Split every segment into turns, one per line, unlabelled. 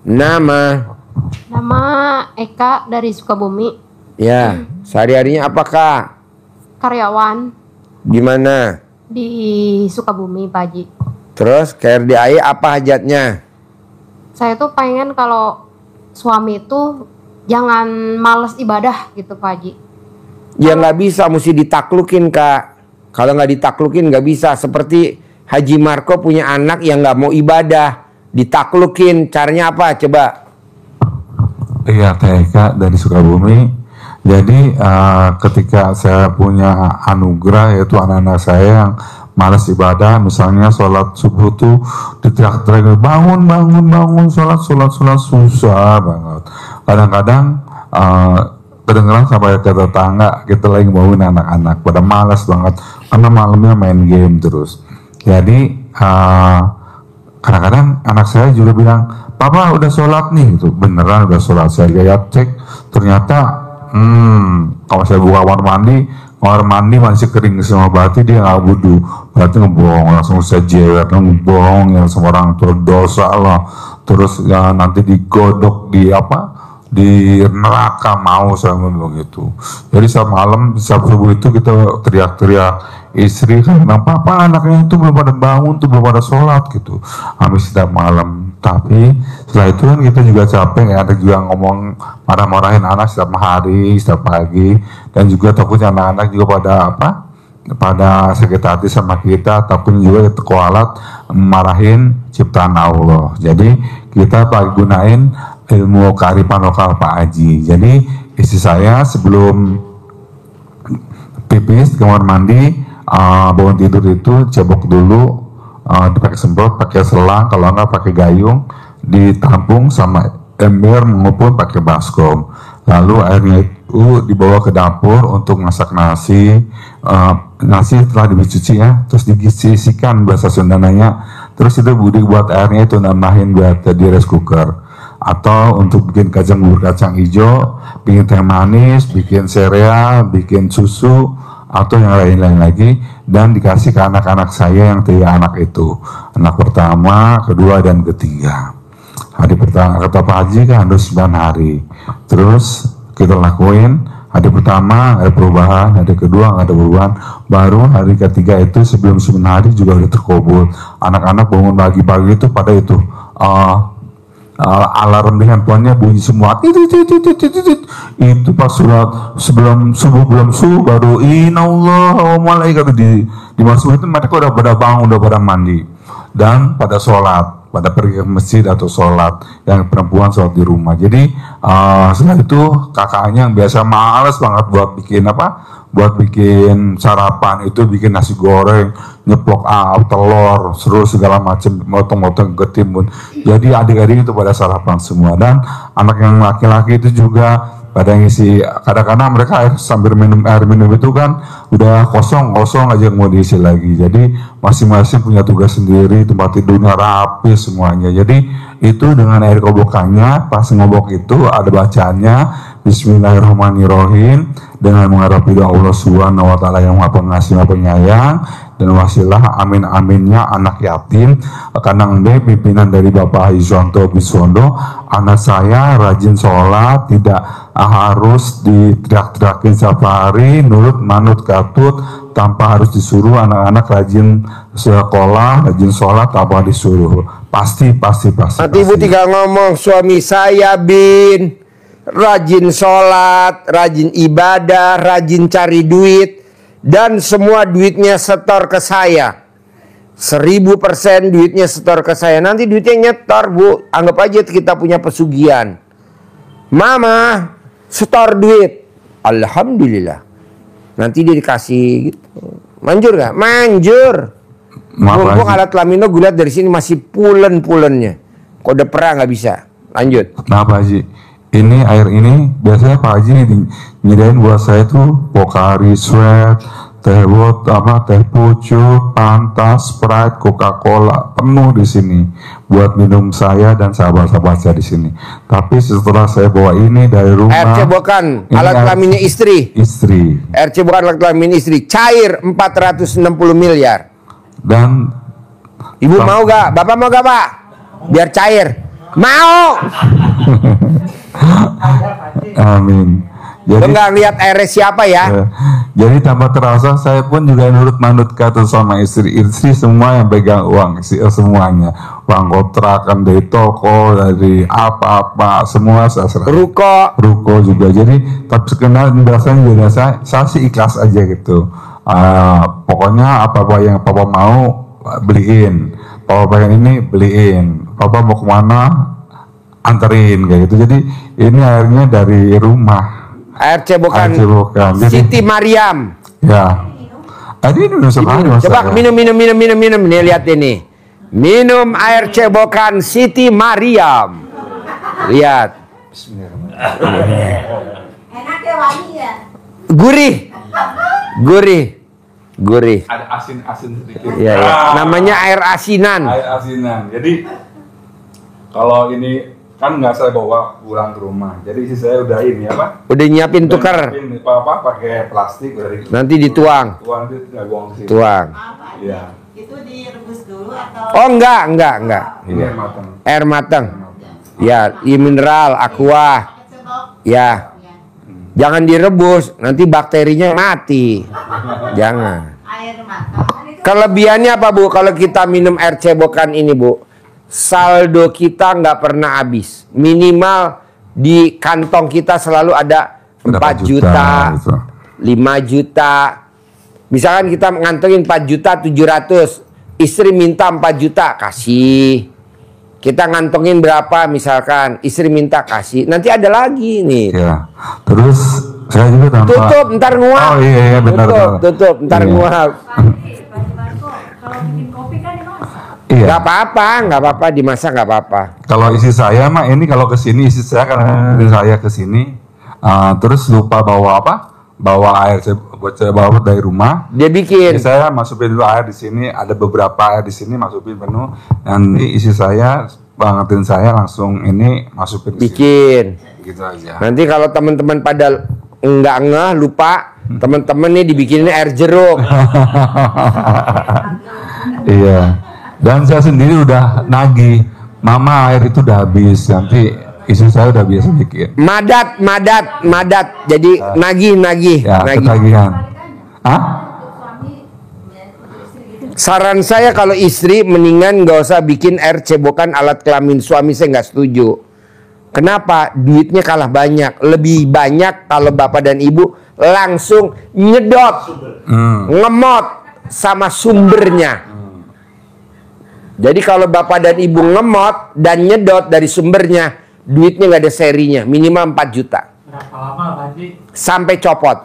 Nama?
Nama Eka dari Sukabumi.
Ya, sehari-harinya apa Kak?
Karyawan
Di mana?
di Sukabumi, Pak Haji.
Terus KRDAI apa hajatnya?
Saya tuh pengen kalau suami itu jangan males ibadah gitu, Pak Haji.
Ya nggak bisa, mesti ditaklukin Kak. Kalau nggak ditaklukin nggak bisa. Seperti Haji Marco punya anak yang nggak mau ibadah, ditaklukin. Caranya apa? Coba.
Iya, TK dari Sukabumi. Jadi ketika saya punya anugerah, yaitu anak-anak saya yang malas ibadah, misalnya sholat subuh tuh diteriak-teriak, bangun, sholat susah banget. Kadang-kadang kedengeran sampai ke tetangga kita lagi bangun anak-anak pada malas banget karena malamnya main game terus. Jadi kadang-kadang anak saya juga bilang, papa udah sholat nih, gitu. Beneran udah sholat. Saya lihat cek, ternyata kalau saya buka kamar mandi masih kering semua, berarti dia nggak wudhu, berarti ngebohong. Langsung saya jewer, ngebohong yang semua orang tua dosa lah. Terus ya nanti digodok di neraka, mau saya ngomong gitu. Jadi saat malam, saat subuh itu kita teriak-teriak istri kan, papa anaknya itu belum pada bangun tuh, belum pada sholat gitu. Habis setiap malam. Tapi setelah itu kan kita juga capek ya, ada juga ngomong marah-marahin anak setiap hari, setiap pagi, dan juga takutnya anak-anak juga pada sakit hati sama kita, takutnya juga kita kualat marahin ciptaan Allah. Jadi kita gunain ilmu kearifan lokal Pak Haji. Jadi istri saya sebelum pipis di kamar mandi, bangun tidur itu cebok dulu, dipakai semprot, pakai selang, kalau enggak pakai gayung, ditampung sama ember maupun pakai baskom. Lalu airnya itu dibawa ke dapur untuk masak nasi. Nasi telah dicuci ya, terus disisikan bahasa Sundanya. Terus itu budi buat airnya itu nambahin buat di rice cooker. Atau untuk bikin bubur kacang hijau, bikin teh manis, bikin sereal, bikin susu, atau yang lain-lain lagi, dan dikasih ke anak-anak saya yang 3 anak itu, anak pertama, kedua, dan ketiga. Hari pertama kata Pak Haji kan harus 9 hari, terus kita lakuin. Hari pertama ada perubahan, hari kedua nggak ada perubahan, baru hari ketiga itu sebelum 9 hari juga udah terkabul. Anak-anak bangun pagi-pagi itu pada itu alarm di handphonenya bunyi semua, itu pas sholat sebelum subuh baru inallah wa malaikatu dimasukin itu, mereka udah pada bangun, udah pada mandi dan pada sholat, pada pergi ke masjid atau sholat, yang perempuan sholat di rumah. Jadi setelah itu kakaknya yang biasa males banget buat bikin sarapan itu, bikin nasi goreng, nyeplok telur, terus segala macam, motong-motong ketimbun. Jadi adik-adik itu pada sarapan semua, dan anak yang laki-laki itu juga pada ngisi. Kadang-kadang mereka sambil minum air minum itu kan udah kosong aja mau diisi lagi. Jadi masing-masing punya tugas sendiri, tempat tidurnya rapi semuanya. Jadi itu dengan air kobokannya, pas ngobok itu ada bacaannya Bismillahirrahmanirrahim, dengan mengharap ridho Allah Subhanahu wa taala yang Maha Pengasih Maha Penyayang, dan wasilah amin aminnya anak yatim Kanang D, pimpinan dari Bapak Izonto Biswondo. Anak saya rajin sholat, tidak harus diteriak-teriakin setiap hari, nurut manut katut tanpa harus disuruh. Anak-anak rajin sekolah, rajin sholat tanpa disuruh. Pasti.
Nanti ibu tinggal ngomong, suami saya rajin sholat, rajin ibadah, rajin cari duit, dan semua duitnya setor ke saya. 1000% duitnya setor ke saya. Nanti duitnya nyetor, Bu. Anggap aja kita punya pesugihan. Mama, setor duit. Alhamdulillah. Nanti dia dikasih gitu. Manjur gak? Manjur. Mumpung alat kelaminnya gue lihat dari sini masih pulen-pulennya. Kode perang nggak bisa. Lanjut.
Nah Pak Haji, ini air ini biasanya Pak Haji nyediain buat saya tuh Pocari Sweat, teh pucuk, Fanta, Sprite, Coca-Cola, penuh di sini buat minum saya dan sahabat-sahabat saya di sini. Tapi setelah saya bawa ini dari rumah,
RC bukan alat kelaminnya istri. RC bukan alat kelamin istri, cair 460 miliar.
Dan
ibu mau gak? Bapak mau gak Pak? Biar cair. Mau.
Amin.
Lu
Jadi
nggak lihat airnya siapa ya?
jadi tanpa terasa saya pun juga nurut manut kata sama istri semua yang pegang uang semuanya, uang kontrakan dari toko, dari apa-apa semua saya serah. Ruko juga. Jadi tapi sekenal biasanya juga saya sih ikhlas aja gitu. Pokoknya apa-apa yang papa mau beliin, papa pengen ini beliin, papa mau kemana anterin kayak gitu. Jadi ini akhirnya dari rumah.
Air cebokan
Jadi,
Siti Mariam.
ya. Ini minum sekali mas.
Coba minum. Nih lihat ini. Minum air cebokan Siti Mariam. Lihat.
Enaknya wangi ya.
Gurih.
Ada asin sedikit.
Ya. Namanya air asinan.
Air asinan. Jadi kalau ini kan nggak saya bawa pulang ke rumah. Jadi isi saya udah ini apa?
Udah nyiapin tuker.
Apa pakai plastik udah
Nanti dituang.
Tuang itu nggak buang sih.
Tuang.
Iya.
Itu direbus dulu atau?
Oh enggak.
Ini air matang.
Air matang. Ya, mineral, aqua. Ya. Jangan direbus, nanti bakterinya mati. Jangan.
Air matang.
Kelebihannya apa Bu? Kalau kita minum air cebokan ini Bu, saldo kita nggak pernah habis. Minimal di kantong kita selalu ada 4 juta,
gitu.
5 juta. Misalkan kita ngantongin 4.700.000, istri minta 4 juta, kasih. Kita ngantongin berapa misalkan, istri minta kasih. Nanti ada lagi nih.
Ya. Terus saya juga tanpa.
Tutup, ntar nguap.
Oh iya benar.
Tutup, ntar
Iya.
nguap.
Kalau bikin kopi kan dimasak.
Iya.
Nggak apa-apa, dimasak nggak apa-apa.
Kalau isi saya mah ini kalau kesini isi saya karena saya kesini terus lupa bawa apa? Bawa air saya bawa dari rumah.
Dia bikin.
Jadi saya masukin dulu air di sini, ada beberapa air di sini masukin penuh. Nanti isi saya bangetin saya langsung ini masukin ke sini.
Bikin.
Gitu aja.
Nanti kalau teman-teman pada nggak ngeh lupa, teman-teman nih dibikinin air jeruk.
Iya. Dan saya sendiri udah nagih, mama air itu udah habis, nanti istri saya udah biasa bikin.
Madat. Jadi nagih.
Ya, ketagihan. Hah?
Saran saya kalau istri mendingan nggak usah bikin air cebokan alat kelamin suami, saya nggak setuju. Kenapa? Duitnya kalah banyak. Lebih banyak kalau bapak dan ibu langsung nyedot, ngemot sama sumbernya. Jadi kalau bapak dan ibu ngemot dan nyedot dari sumbernya, duitnya nggak ada serinya, minimal 4 juta.
Berapa lama Pak Haji?
Sampai copot.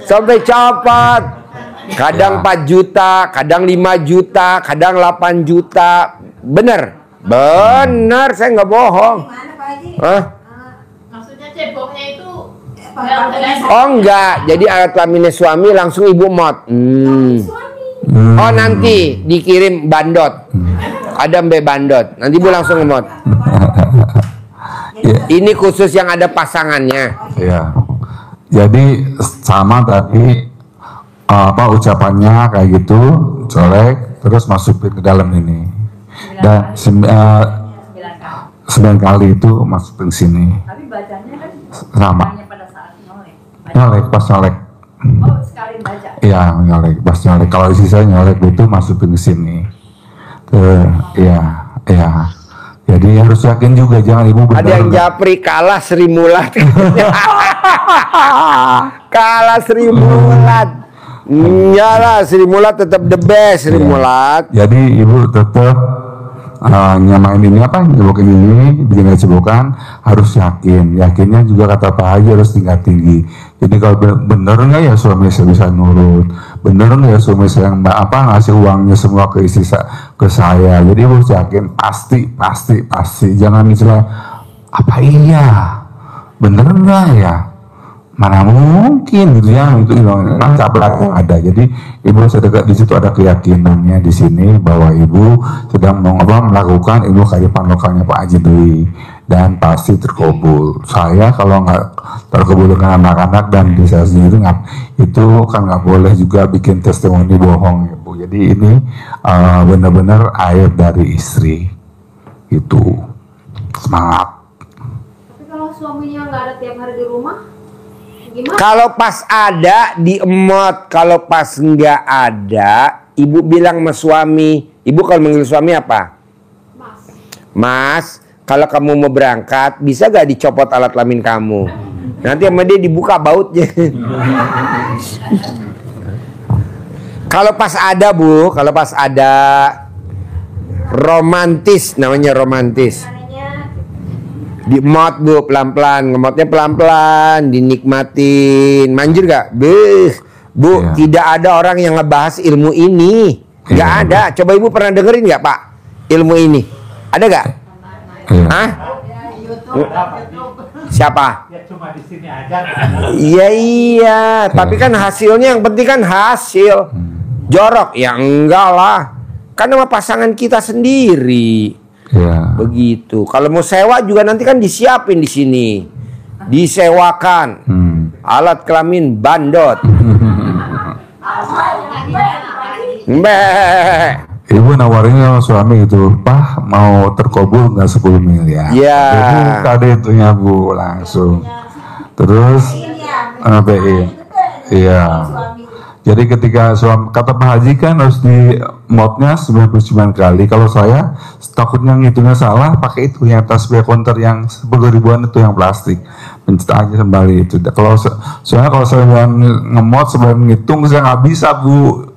Sampai copot. Kadang 4 juta, kadang 5 juta, kadang 8 juta. Bener, saya nggak bohong.
Gimana Pak Haji?
Hah?
Maksudnya ceboknya itu
Oh enggak, jadi alat kelaminnya suami langsung ibu mod. Oh nanti dikirim bandot. Ada mbe bandot. Nanti ibu langsung ngemot. Ini khusus yang ada pasangannya.
Iya. Jadi sama tadi apa ucapannya kayak gitu, colek terus masukin ke dalam ini. Dan 9 kali itu masukin sini.
tapi bacanya kan
Sama.
hanya pada saat nyolek.
Nyolek pas nyolek.
Oh, sekali baca.
Iya, nyolek pas nyolek. Kalau isi saya nyolek itu masukin ke sini. Iya. Jadi harus yakin juga, jangan ibu benar.
Ada yang japri kalah Sri Mulat. Kalah Sri Mulat. Iyalah Sri Mulat tetap the best Sri Mulat.
Jadi ibu tetap nyamain ini apa, cebokan ini, bikin cebokan harus yakin. Yakinnya juga kata Pak Haji harus tinggi. Jadi kalau bener nggak ya suami saya bisa nurut, bener nggak ya suami saya yang ngasih uangnya semua ke istri ke saya. Jadi ibu harus yakin pasti. Jangan misalnya apa iya, bener nggak ya, mana mungkin gitu ya, itu cacat yang ada. Jadi ibu sedekah di situ, ada keyakinannya di sini bahwa ibu sedang melakukan ilmu kearifan lokalnya Pak Haji Dwi, dan pasti terkabul. Saya kalau nggak terkabul dengan anak-anak dan di saya sendiri itu kan nggak boleh juga bikin testimoni bohong ibu. Jadi ini benar-benar air dari istri itu. Semangat.
Tapi kalau suaminya nggak ada tiap hari di rumah, gimana?
Kalau pas ada diemot, kalau pas nggak ada, ibu bilang sama suami. Ibu kalau manggil suami apa? Mas, kalau kamu mau berangkat, bisa gak dicopot alat kelamin kamu? Nanti sama dia dibuka bautnya. Kalau pas ada Bu, kalau pas ada, romantis, namanya romantis. Diemot Bu, pelan-pelan, ngemotnya pelan-pelan, dinikmatin. Manjur gak? Beuh, Bu,
Iya.
tidak ada orang yang ngebahas ilmu ini. Gak
Iya.
ada. Coba Ibu pernah dengerin gak Pak ilmu ini? Ada gak?
Iya.
Hah? Siapa?
Ya cuma di sini aja.
Iya, tapi kan hasilnya yang penting kan hasil. Jorok ya enggak lah. Kan sama pasangan kita sendiri.
Iya.
Begitu. Kalau mau sewa juga nanti kan disiapin di sini. Disewakan. Alat kelamin bandot. Mbak.
Ibu nawarinnya sama suami gitu, Pak mau terkabul nggak 10 miliar?
Iya.
Jadi tadi itunya Bu langsung. Terus BI. Iya. Jadi ketika suami kata Pak Haji kan harus di modnya 99 kali. Kalau saya takutnya ngitungnya salah, pakai itu yang tasbih counter yang 10 ribuan itu yang plastik. Pencetakannya kembali itu. Soalnya kalau saya ngemot sebelum ngitung saya nggak bisa Bu.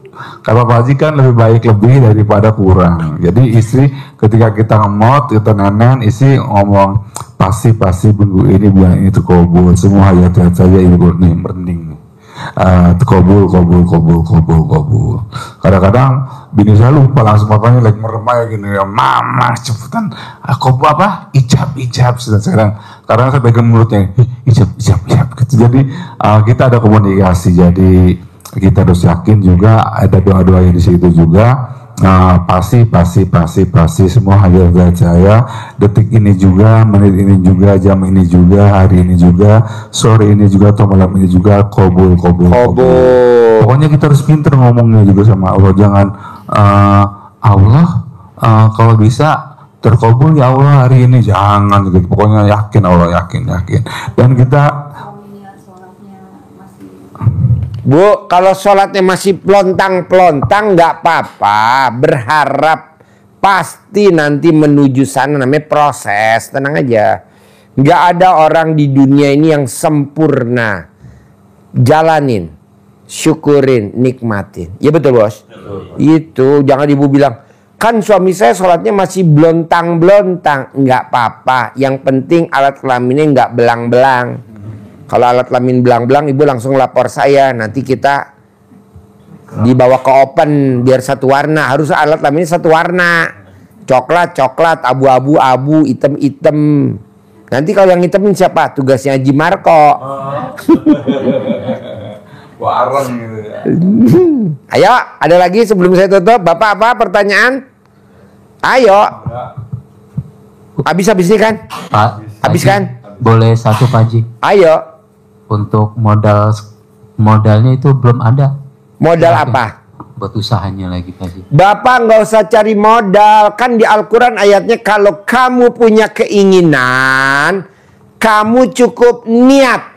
Kalau Pak Haji kan lebih baik lebih daripada kurang. Jadi istri ketika kita ngemot, kita nanan, istri ngomong pasti minggu ini bulan ini terkabul. Semua hayat-hayat saya ibu nih merinding. Terkabul. Kadang-kadang bini saya lupa langsung makanya lagi meremai gini ya, mama cepetan kabul apa? Ijab. Sekarang saya pegang mulutnya, ijab gitu. Jadi kita ada komunikasi. Jadi kita harus yakin juga ada doa-doa di situ juga. Pasti semua hadir dari saya. Detik ini juga, menit ini juga, jam ini juga, hari ini juga, sore ini juga, atau malam ini juga, kabul. Pokoknya kita harus pinter ngomongnya juga sama Allah. Jangan Allah kalau bisa terkabul ya Allah hari ini, jangan gitu. Pokoknya yakin Allah, yakin. Dan kita
Bu, kalau sholatnya masih pelontang nggak apa-apa. Berharap pasti nanti menuju sana, namanya proses. Tenang aja. Nggak ada orang di dunia ini yang sempurna. Jalanin, syukurin, nikmatin. Ya betul Bos? Itu jangan ibu bilang, kan suami saya sholatnya masih belontang. Nggak apa-apa. Yang penting alat kelaminnya nggak belang-belang. Kalau alat kelamin belang-belang, ibu langsung lapor saya. Nanti kita dibawa ke open biar satu warna. Harus alat kelaminnya satu warna. Coklat, abu-abu, hitam. Nanti kalau yang hitamin siapa? Tugasnya Haji Marco.
wareng gitu ya.
Ayo, ada lagi sebelum saya tutup. Bapak apa pertanyaan? Ayo. Habis ini kan?
Pak,
Habis
Haji,
kan?
Boleh satu Pak Haji.
Ayo.
Untuk modalnya itu belum ada.
Modal
Oke.
apa?
Buat usahanya lagi Pak Haji.
Bapak nggak usah cari modal. Kan di Al-Quran ayatnya kalau kamu punya keinginan, kamu cukup niat.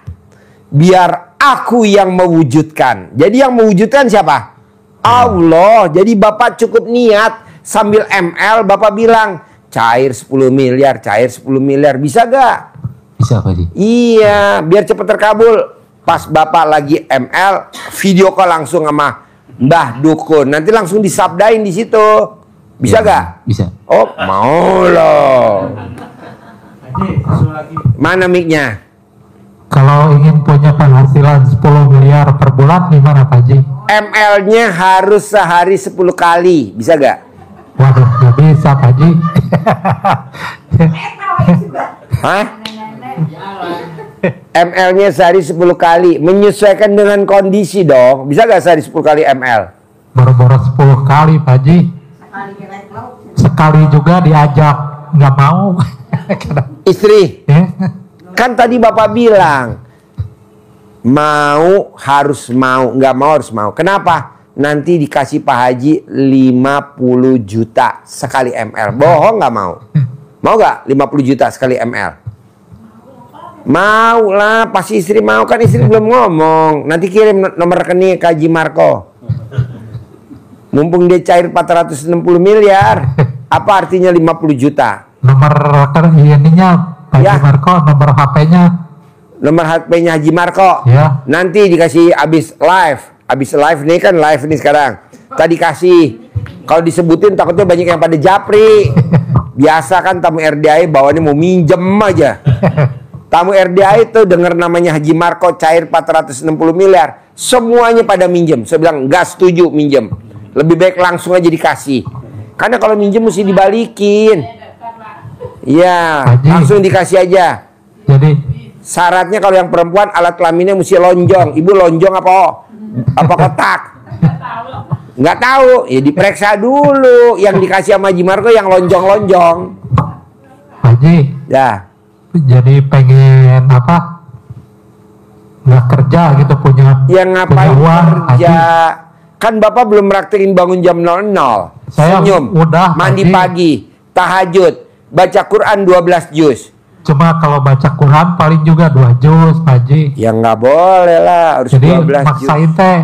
Biar aku yang mewujudkan. Jadi yang mewujudkan siapa? Allah. Jadi Bapak cukup niat. Sambil ML Bapak bilang, cair 10 miliar. Bisa gak?
Bisa Pak Haji.
Iya, biar cepat terkabul. Pas Bapak lagi ML, video call langsung sama Mbah Dukun. Nanti langsung disabdain di situ. Bisa
Iya,
gak?
Bisa.
Oh, mau loh.
Haji, susul lagi.
Mana mic-nya?
Kalau ingin punya penghasilan 10 miliar per bulan gimana Pak Haji?
ML-nya harus sehari 10 kali. Bisa gak?
Waduh, nggak bisa Pak Haji.
Hah? ml-nya sehari 10 kali. Menyesuaikan dengan kondisi dong. Bisa gak sehari 10 kali ml?
Boro-boro 10 kali Pak Haji. Sekali juga diajak nggak mau.
Istri,
Ya.
kan tadi Bapak bilang mau harus mau, nggak mau harus mau. Kenapa? Nanti dikasih Pak Haji 50 juta sekali ml. Bohong nggak mau? Mau nggak 50 juta sekali ml? Mau lah, pasti istri mau. Kan istri belum ngomong. Nanti kirim nomor rekening ke Haji Marco. Mumpung dia cair 460 miliar. Apa artinya 50 juta?
Nomor ininya Pak
Ya.
Haji Marco, nomor HP-nya.
Nomor HP-nya Haji Marco.
Ya.
Nanti dikasih abis live. Abis live nih kan live nih sekarang. Tadi kasih. Kalau disebutin takutnya banyak yang pada japri. Biasa kan tamu RDI bawaannya mau minjem aja. Tamu RDI itu denger namanya Haji Marco cair 460 miliar. Semuanya pada minjem. Saya bilang nggak setuju minjem. Lebih baik langsung aja dikasih. Karena kalau minjem mesti dibalikin. Iya,
Haji.
langsung dikasih aja.
Jadi
Syaratnya kalau yang perempuan alat kelaminnya mesti lonjong. Ibu lonjong apa kotak? Nggak tahu. Ya diperiksa dulu. Yang dikasih sama Haji Marco yang lonjong-lonjong.
Pak Haji,
Ya.
jadi pengen apa? Nggak kerja gitu punya
Yang ngapain
punya uang,
kerja?
Haji.
Kan Bapak belum praktekin bangun jam 00.
Saya
Senyum.
udah,
Mandi
Haji.
pagi. Tahajud. Baca Quran 12 juz.
Cuma kalau baca Quran paling juga 2 juz, Pak Haji.
Ya nggak boleh lah. Harus
Jadi
12 juz.
maksain teh.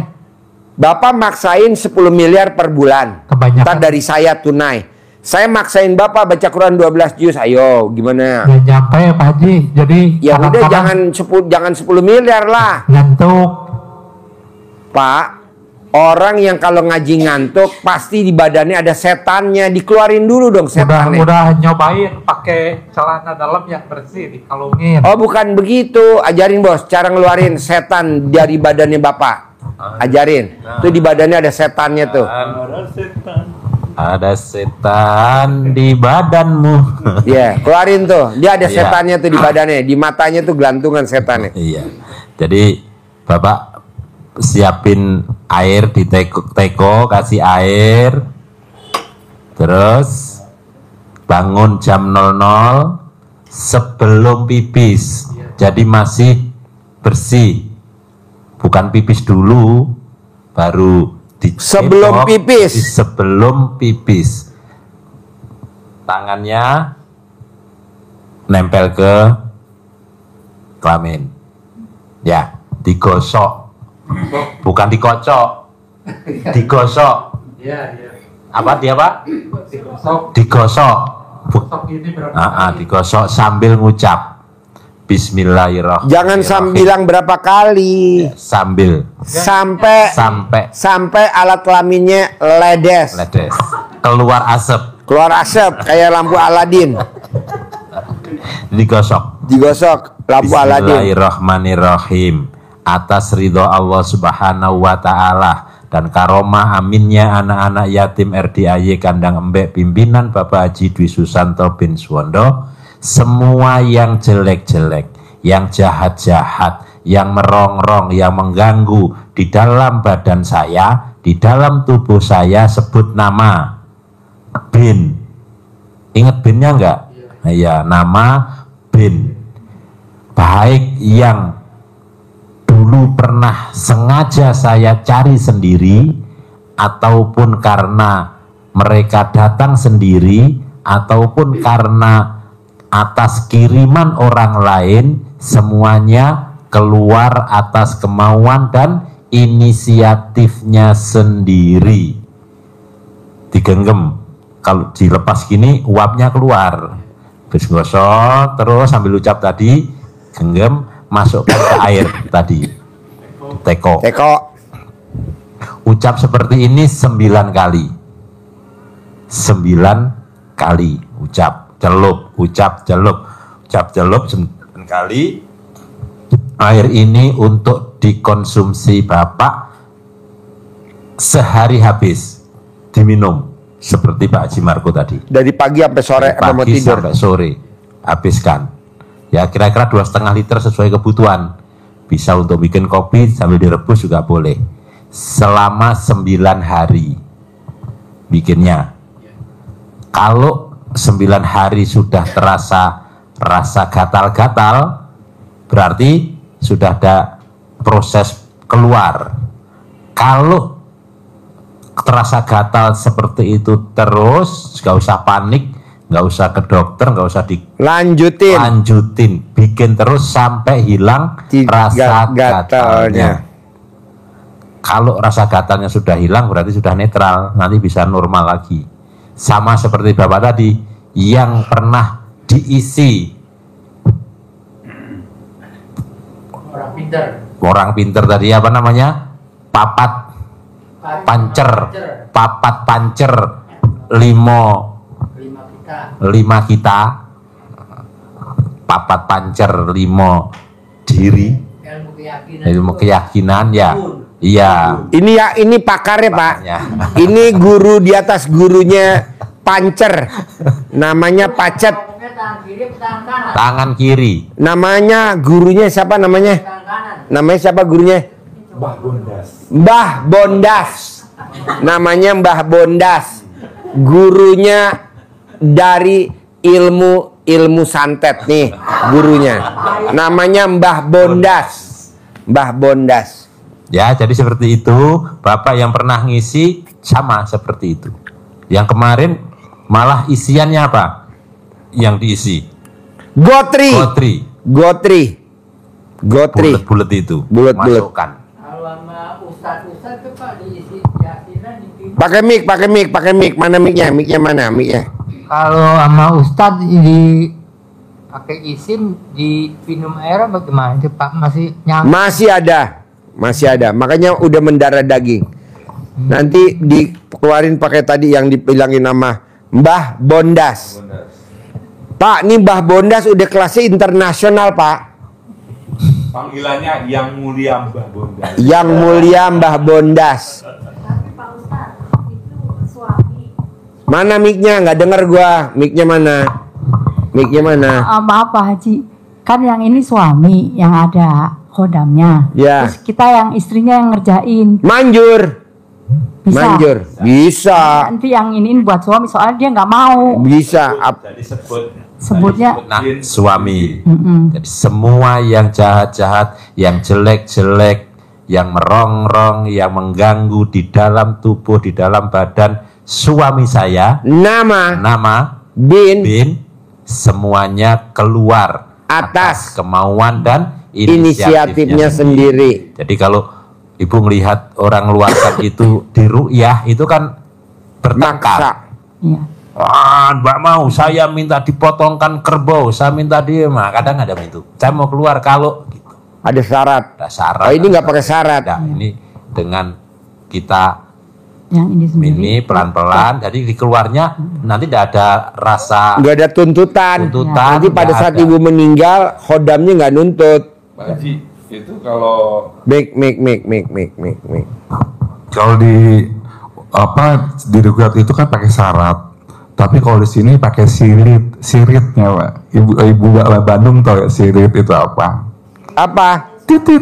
Bapak maksain 10 miliar per bulan.
Kebanyakan.
Ntar dari saya tunai. Saya maksain Bapak baca Quran 12 juz. Ayo, gimana?
Nggak nyampe Pak Haji. Jadi
Ya udah
kadang-kadang
jangan 10 miliar lah.
ngantuk.
Pak, orang yang kalau ngaji ngantuk pasti di badannya ada setannya. Dikeluarin dulu dong setannya.
Udah nyobain pakai celana dalam yang bersih dikalungin.
Oh, bukan begitu. Ajarin bos cara ngeluarin setan dari badannya Bapak. Ajarin. Tuh di badannya ada setannya tuh.
Ada setan di badanmu.
Iya, keluarin tuh. Dia ada
Iya.
setannya tuh di badannya. Di matanya tuh gelantungan setannya.
Iya. Jadi Bapak siapin air di teko, kasih air. Terus bangun jam 00 sebelum pipis. Jadi masih bersih. Bukan pipis dulu, baru
Sebelum pipis.
Sebelum pipis. Tangannya nempel ke kelamin. Ya, digosok. Bukan dikocok. Digosok. Apa dia, Pak? Digosok. Digosok sambil ngucap Bismillahirrahmanirrahim.
Jangan bilang berapa kali.
Sambil
Sampai alat kelaminnya ledes.
keluar asap.
Keluar asap kayak lampu Aladin.
Digosok.
Digosok lampu Aladin.
Bismillahirrahmanirrahim. Atas ridho Allah Subhanahu wa Ta'ala dan karomah aminnya anak-anak yatim RDIY Kandang Embek pimpinan Bapak Haji Dwi Susanto bin Suwondo, semua yang jelek-jelek, yang jahat-jahat, yang merongrong, yang mengganggu di dalam badan saya, di dalam tubuh saya, sebut nama bin. Ingat binnya enggak? Iya, nama bin. Baik yang dulu pernah sengaja saya cari sendiri, ataupun karena mereka datang sendiri, ataupun karena atas kiriman orang lain, semuanya keluar atas kemauan dan inisiatifnya sendiri. Digenggam, kalau dilepas gini uapnya keluar. Terus gosok terus sambil ucap tadi, genggam, masukkan ke air tadi. Teko. Ucap seperti ini 9 kali. 9 kali ucap. Celup, ucap, celup, 9 kali. Air ini untuk dikonsumsi Bapak sehari habis, diminum seperti Pak Haji Marco tadi.
Dari pagi sampai sore
Pagi
mau tidur.
sampai sore habiskan. Ya kira-kira 2,5 liter sesuai kebutuhan. Bisa untuk bikin kopi sambil direbus juga boleh. Selama 9 hari bikinnya. Kalau 9 hari sudah terasa rasa gatal-gatal, berarti sudah ada proses keluar. Kalau terasa gatal seperti itu terus, nggak usah panik, nggak usah ke dokter, nggak usah lanjutin, bikin terus sampai hilang rasa gatalnya. Kalau rasa gatalnya sudah hilang, berarti sudah netral, nanti bisa normal lagi. Sama seperti Bapak tadi yang pernah diisi orang pinter tadi, apa namanya, papat pancer 5 kita, papat pancer 5 diri, ilmu keyakinan ya. Iya.
Ini pakarnya Pak.
Ya.
Ini guru di atas gurunya pancer. Namanya Pacet.
Tangan kiri.
Namanya gurunya siapa namanya? Namanya siapa gurunya? Mbah Bondas. Namanya Mbah Bondas. Gurunya dari ilmu santet nih gurunya. Namanya Mbah Bondas. Mbah Bondas.
Ya, jadi seperti itu. Bapak yang pernah ngisi sama seperti itu. Yang kemarin malah isiannya apa? Yang diisi
Gotri.
Bulet-bulet itu.
Bulet-bulet.
Masukkan.
Kalau sama ustad-ustad tuh Pak diisi keyakinan di
Pakai mic. Mana micnya? Micnya mana? Micnya.
Kalau sama Ustadz di pakai isim di minum air bagaimana itu Pak, masih nyangkut?
Masih ada. Makanya udah mendarah daging. Nanti dikeluarin pakai tadi yang dibilangin nama Mbah Bondas. Pak, ini Mbah Bondas udah kelasnya internasional, Pak.
Panggilannya Yang Mulia Mbah Bondas.
Yang Mulia Mbah Bondas.
Tapi Pak Ustadz itu suami.
Mana mic-nya? Nggak denger gua. Mic-nya mana?
Maaf Pak Haji, kan yang ini suami yang ada khodamnya.
Ya.
Terus kita yang istrinya yang ngerjain.
Manjur. Bisa.
Nanti yang ini buat suami soalnya dia nggak mau.
Bisa.
Jadi
Sebutnya
suami. Jadi semua yang jahat-jahat, yang jelek-jelek, yang merongrong, yang mengganggu di dalam tubuh, di dalam badan suami saya, nama bin semuanya keluar atas kemauan dan inisiatifnya
sendiri.
Jadi kalau ibu melihat orang ngeluarkan itu di ru'yah, itu kan bertengkar.
iya.
Mbak mau, saya minta dipotongkan kerbau, saya minta dia, kadang ada itu. Saya mau keluar kalau gitu.
Ada syarat.
Syarat.
Oh, ini nggak pakai syarat.
Nah, ini dengan kita
Yang ini sendiri.
ini pelan-pelan, jadi dikeluarnya nanti tidak ada rasa,
Nggak ada tuntutan. Nanti pada saat ibu meninggal, khodamnya nggak nuntut.
Pak Haji, itu kalau
Make.
kalau di rukyat itu kan pakai syarat. Tapi kalau di sini pakai siritnya, Pak. Ibu Bandung tahu ya sirit itu apa?
Apa?
Titit.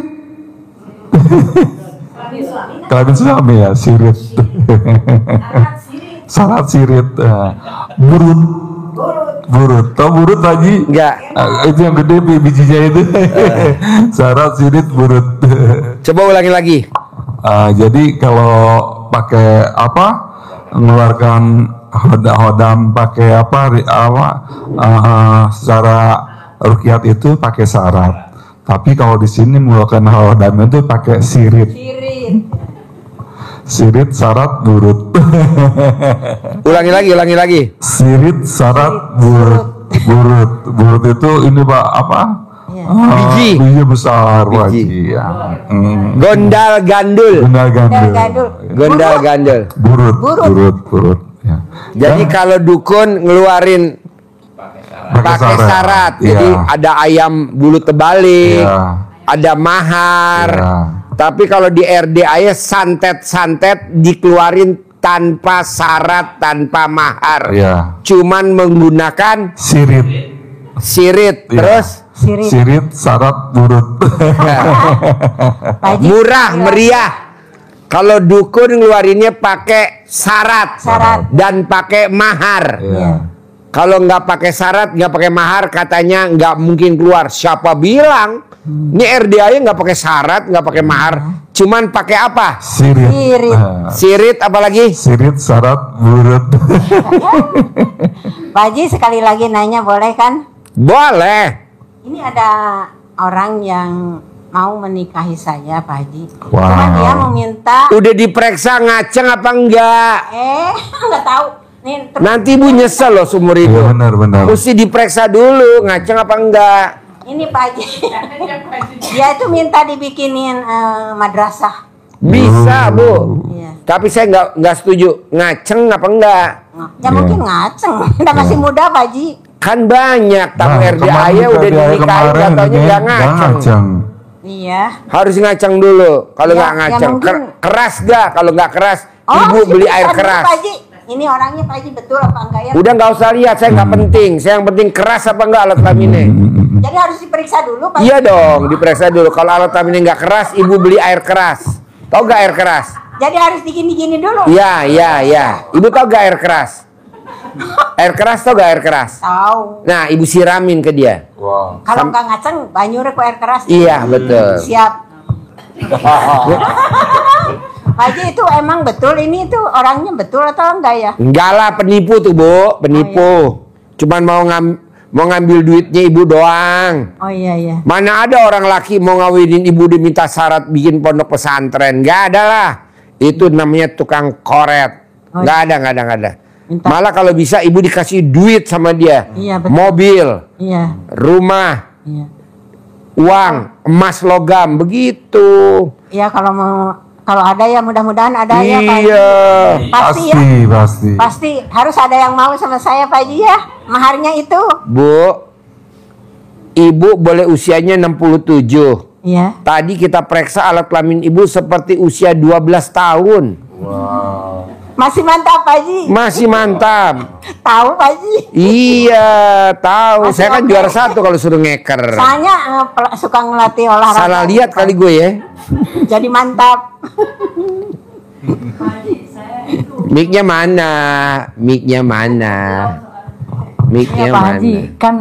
Kelamin suami ya, sirit. Syarat sirit. Burut. Tahu burut lagi?
Enggak.
Itu yang gede bijinya itu. Syarat sirit burut.
Coba ulangi lagi.
Jadi kalau pakai mengeluarkan hodam pakai secara rukyat itu pakai syarat. Tapi kalau di sini mengeluarkan hodam itu pakai sirit. Sirit syarat burut.
Ulangi lagi.
Sirit syarat burut itu ini Pak
Biji.
Biji besar
Biji.
ya.
Gondal gandul.
Burut ya.
Jadi kalau dukun ngeluarin pakai syarat. Jadi ada ayam bulu terbalik, ada mahar. Tapi kalau di RDA santet dikeluarin tanpa syarat, tanpa mahar. Cuman menggunakan
sirit.
Sirit,
Iya.
terus
Sirit, syarat, burut.
Pak Haji,
murah, meriah. Kalau dukun ngeluarinnya pakai syarat, dan pakai mahar.
Iya.
Kalau nggak pakai syarat, nggak pakai mahar, katanya nggak mungkin keluar. Siapa bilang? Ini RDA nggak pakai syarat, nggak pakai mahar, cuman pakai apa?
Sirit.
Sirit.
Sirit, apalagi?
Sirit, syarat, burut.
Pak Haji sekali lagi nanya boleh kan?
Boleh.
Ini ada orang yang mau menikahi saya Pak Haji.
Wow.
Cuma dia mau minta
Udah diperiksa ngaceng apa enggak?
nggak tahu. Nih
Nanti ibu nyesel loh seumur
Iya
hidup.
benar.
Mesti diperiksa dulu ngaceng apa enggak.
ini Pak Haji. Dia itu minta dibikinin madrasah.
Bisa bu.
Iya.
Tapi saya nggak setuju. Ngaceng apa enggak?
Ya mungkin ngaceng. Kita masih muda Pak Haji.
Kan banyak tamu RDA ya udah dinikahin katanya nggak ngaceng.
Iya.
Harus ngaceng dulu. Kalau
Ya,
nggak
ya
ngaceng,
mungkin-
keras gak? Kalau nggak keras, ibu
sih,
beli
bisa
air
dulu,
keras.
Pak Haji. Ini orangnya Pak Haji betul apa enggak ya?
Udah nggak usah lihat, saya nggak penting. Saya yang penting keras apa enggak alat kelaminnya.
Jadi harus diperiksa dulu Pak Haji.
Iya dong, diperiksa dulu. Kalau alat kelaminnya nggak keras, ibu beli air keras. Tahu nggak air keras?
Jadi harus digini-gini dulu.
Iya. Ibu tahu nggak air keras? Air keras tahu nggak air keras?
Tahu.
Nah, ibu siramin ke dia.
Wow.
Kalau nggak ngaceng, banyure ku air keras.
Iya betul.
Siap. Pak Haji itu emang betul ini tuh orangnya betul atau enggak ya?
Enggak lah, penipu tuh bu, penipu. Cuman mau ngambil duitnya ibu doang.
Oh iya.
Mana ada orang laki mau ngawinin ibu diminta syarat bikin pondok pesantren? Nggak ada lah. Itu namanya tukang koret.
Oh,
Nggak ada.
Minta.
Malah kalau bisa ibu dikasih duit sama dia.
Iya, betul.
Mobil,
Iya.
rumah,
Iya.
uang, emas logam, begitu.
Iya kalau ada ya mudah-mudahan ada ya Pak Haji.
Iya.
Pasti ya.
Pasti.
Pasti harus ada yang mau sama saya Pak Haji ya. Maharnya itu.
Bu, ibu boleh usianya 67.
Iya.
Tadi kita periksa alat kelamin ibu seperti usia 12 tahun.
Masih mantap Pak Haji.
Masih mantap.
Tahu Pak Haji.
Iya, tahu.
Masih
Saya kan
oke.
juara 1 kalau suruh ngeker.
Soalnya suka ngelatih olahraga.
Salah lihat kali gue ya.
Jadi mantap.
Mic-nya mana? Mic-nya mana? Mic-nya
Iya Pak
mana?
Haji, kan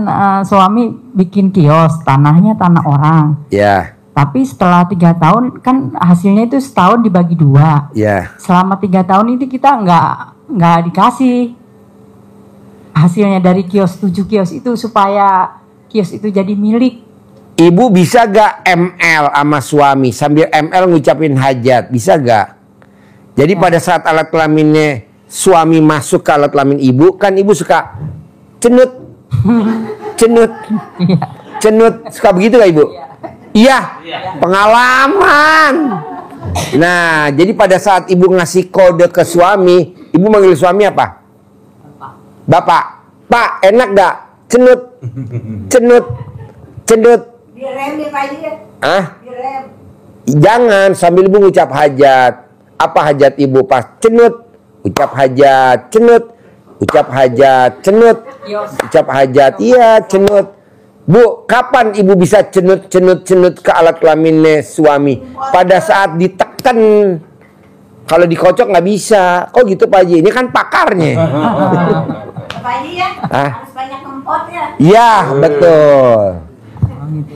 suami bikin kios, tanahnya tanah orang.
Ya,
Tapi setelah 3 tahun kan hasilnya itu setahun dibagi 2.
ya.
Selama 3 tahun itu kita nggak dikasih hasilnya dari kios 7 kios itu supaya kios itu jadi milik.
Ibu bisa gak ML sama suami sambil ML ngucapin hajat? Bisa gak? Jadi pada saat alat kelaminnya suami masuk ke alat kelamin ibu, kan ibu suka cenut, cenut, cenut, suka begitu gak ibu? Iya, pengalaman. Nah, jadi pada saat ibu ngasih kode ke suami, ibu manggil suami apa? Bapak. Pak, enak gak? Cenut, cenut, cenut.
Direm nih Pak Haji ya.
Ah?
Direm.
Jangan sambil ibu ngucap hajat. Apa hajat ibu pas cenut? Ucap hajat, cenut. Ucap hajat, cenut. Ucap hajat, iya cenut. Bu, kapan ibu bisa cenut ke alat kelaminnya suami? Pada saat ditekan. Kalau dikocok nggak bisa. Kok gitu Pak Haji? Ini kan pakarnya.
Pak Haji ya.
Ah.
Harus banyak kempot ya.
Iya, betul.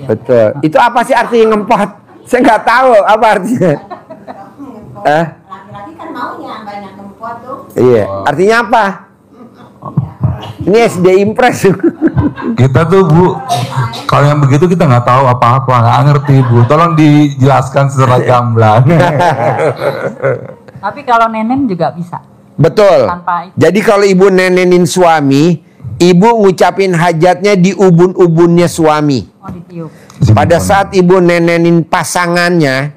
Betul. Itu apa sih artinya ngempot? Saya nggak tahu apa artinya.
Laki-laki kan maunya banyak kempot tuh.
Iya. Artinya apa? Ini SD Impress.
Kita tuh Bu, kalau yang begitu kita nggak tahu apa-apa, nggak ngerti Bu. Tolong dijelaskan secara gamblang.
Tapi kalau nenen juga bisa.
Betul.
Tanpa itu.
Jadi kalau ibu nenenin suami, ibu ngucapin hajatnya di ubun-ubunnya suami.
Oh ditiup.
Pada saat ibu nenenin pasangannya,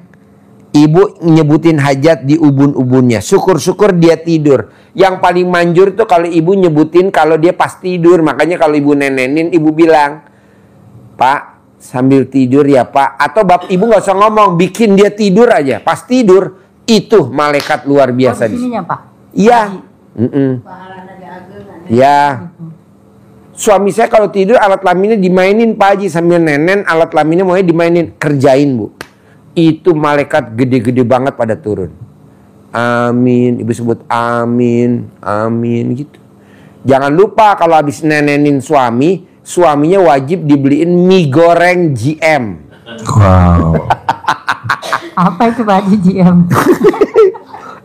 ibu nyebutin hajat di ubun-ubunnya. Syukur-syukur dia tidur. Yang paling manjur tuh kalau ibu nyebutin kalau dia pas tidur. Makanya kalau ibu nenenin, ibu bilang, Pak, sambil tidur ya Pak. Atau ibu nggak usah ngomong, bikin dia tidur aja. Pas tidur, itu malaikat luar biasa.
Oh, di sininya Pak.
Iya. Ya. Suami saya kalau tidur alat kelaminnya dimainin Pak Haji, sambil nenen alat kelaminnya mau dimainin, kerjain Bu. Itu malaikat gede-gede banget pada turun. Amin, ibu sebut amin, amin gitu. Jangan lupa kalau habis nenenin suami, suaminya wajib dibeliin mie goreng GM.
Wow.
Apa itu Pak Haji GM?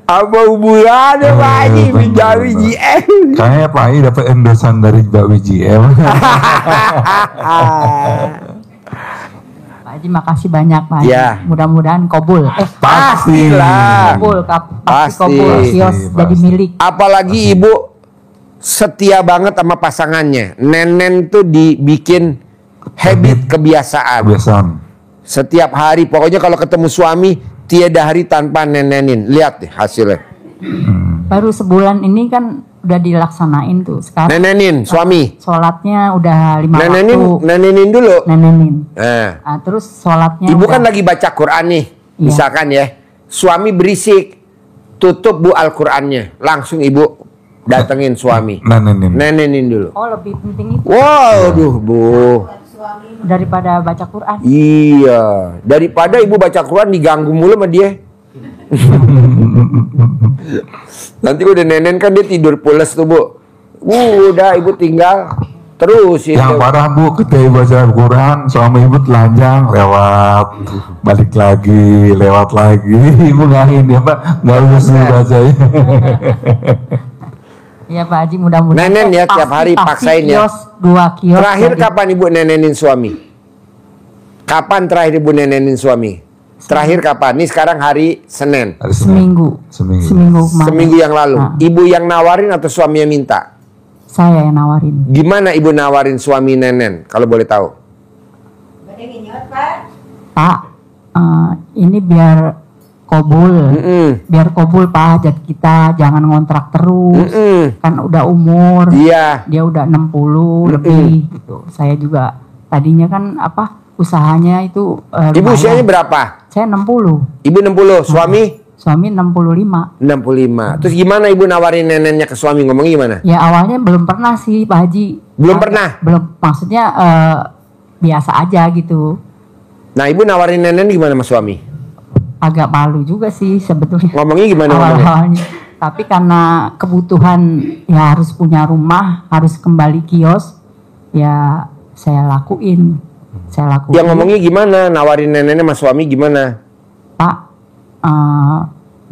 Apa hubungannya Pak Haji Jawi GM?
Kayaknya Pak Haji dapat endorsan dari Jawi GM.
Pak Haji makasih banyak Pak Haji.
Ya.
Mudah-mudahan kabul.
Pastilah.
Kabul, pasti
Pasti.
kabul. Kios jadi milik.
Apalagi ibu setia banget sama pasangannya. Nenen tuh dibikin habit, kebiasaan. Setiap hari, pokoknya kalau ketemu suami tiada hari tanpa nenenin. Lihat deh hasilnya.
Baru sebulan ini kan udah dilaksanain tuh. Sekarang
Nenenin suami.
sholatnya udah 5
Nenenin,
waktu.
nenenin dulu.
Nenenin.
Nah,
Terus sholatnya
ibu
udah-
kan lagi baca Quran nih, misalkan ya. Suami berisik, tutup Bu Al-Qurannya. Langsung ibu datengin suami. Nenenin dulu.
Oh, lebih penting itu
Waduh Bu.
daripada baca Quran.
Iya, daripada ibu baca Quran diganggu mulu sama dia. Nanti udah nenen kan dia tidur pules tuh Bu. Udah ibu tinggal terus itu.
Yang parah Bu, ketika ibu baca Al-Quran, suami ibu telanjang, lewat, balik lagi, lewat lagi. Ibu ngahin dia Pak, nggak lulus bacanya.
Iya Pak Haji, mudah-mudahan
Nenen ya, tiap hari
pasti
paksain ya.
kios, 2 kios.
Terakhir
jadi-
kapan ibu nenenin suami? Kapan terakhir ibu nenenin suami? Terakhir kapan? Ini sekarang hari Senin.
Seminggu. Seminggu kemarin.
Seminggu yang lalu.
Nah,
Ibu yang nawarin atau suami yang minta?
saya yang nawarin.
Gimana ibu nawarin suami nenen? Kalau boleh tahu.
Pak, ini biar kabul. Biar kabul Pak hajat kita, jangan ngontrak terus. Kan udah umur.
Iya.
Dia udah 60 lebih gitu. Saya juga tadinya kan usahanya itu
Ibu
lumayan.
usianya berapa?
Saya 60.
Ibu 60, suami?
Suami 65.
65. Terus gimana ibu nawarin nenennya ke suami? Ngomongnya gimana?
Ya awalnya belum pernah sih Pak Haji.
Belum pernah?
Belum, maksudnya biasa aja gitu.
Nah ibu nawarin nenen gimana sama suami?
Agak malu juga sih sebetulnya.
Ngomongnya gimana ngomongnya?
Awal-awalnya. Tapi karena kebutuhan ya harus punya rumah, harus kembali kios, ya saya lakuin.
Yang ngomongnya gimana? Nawarin nenennya sama suami gimana?
Pak,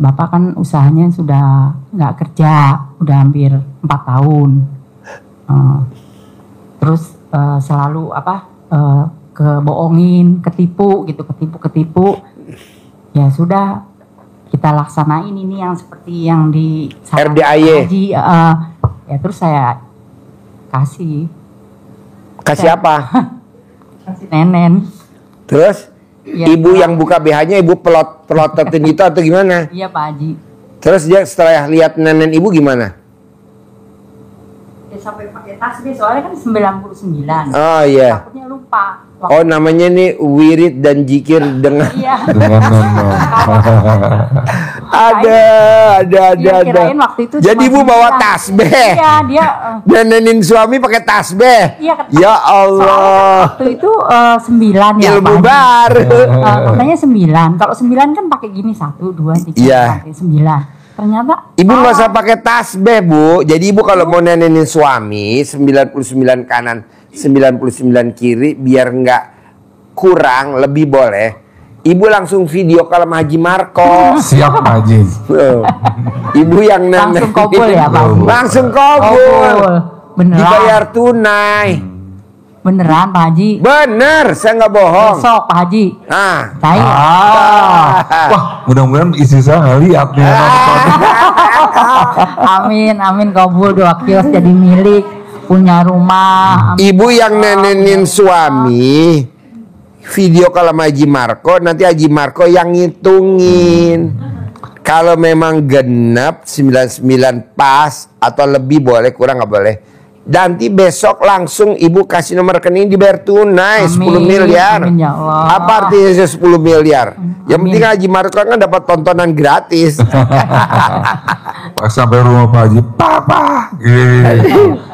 Bapak kan usahanya sudah nggak kerja, udah hampir 4 tahun. Terus selalu kebohongin, ketipu gitu, ketipu. Ya sudah, kita laksanain ini yang seperti yang di
RDAY.
Ya terus saya kasih.
Kasih apa?
Kasih nenen.
Terus?
Ya,
Ibu yang buka BH-nya ibu pelototin itu atau gimana?
Iya Pak Haji.
Terus dia setelah lihat nenen ibu gimana?
Ya sampai pakai tasbih soalnya kan 99.
Oh iya.
Takutnya lupa.
Oh namanya nih wirid dan jikir dengan
Iya.
Dengan nenen.
ada.
Kirain waktu itu
Jadi
cuma
ibu bawa
9.
tasbih.
Iya dia.
Nenenin suami pakai tasbih.
Iya,
Ya Allah.
Waktu itu 9 ya.
Ilmu
Pak Haji.
baru.
Katanya 9. Kalau 9 kan pakai gini 1, 2, 3,
Iya.
4, 9. Ternyata
Ibu nggak usah pakai tasbih Bu. Jadi ibu kalau mau nenenin suami 99 kanan 99 kiri biar nggak kurang lebih boleh. Ibu langsung video call sama Haji Marco.
Siap Pak Haji.
Ibu yang nenenin.
langsung kabul ya Pak Haji.
Langsung kabul.
Kabul. Beneran.
Dibayar tunai.
Beneran Pak Haji.
Bener, saya nggak bohong.
Besok Pak Haji.
Nah.
Saya.
Wah, mudah-mudahan istri saya nggak lihat nih.
Amin kabul, 2 kios jadi milik, punya rumah. Amin.
Ibu yang nenenin suami video kalau sama Haji Marco, nanti Haji Marco yang ngitungin. Kalau memang genap 99 pas atau lebih boleh, kurang nggak boleh. Nanti besok langsung ibu kasih nomor rekening dibayar tunai.
Amin,
10 miliar.
amin ya Allah.
Apa artinya 10 miliar? Yang penting Haji Marco kan dapat tontonan gratis.
Pas sampai rumah Pak Haji, papa,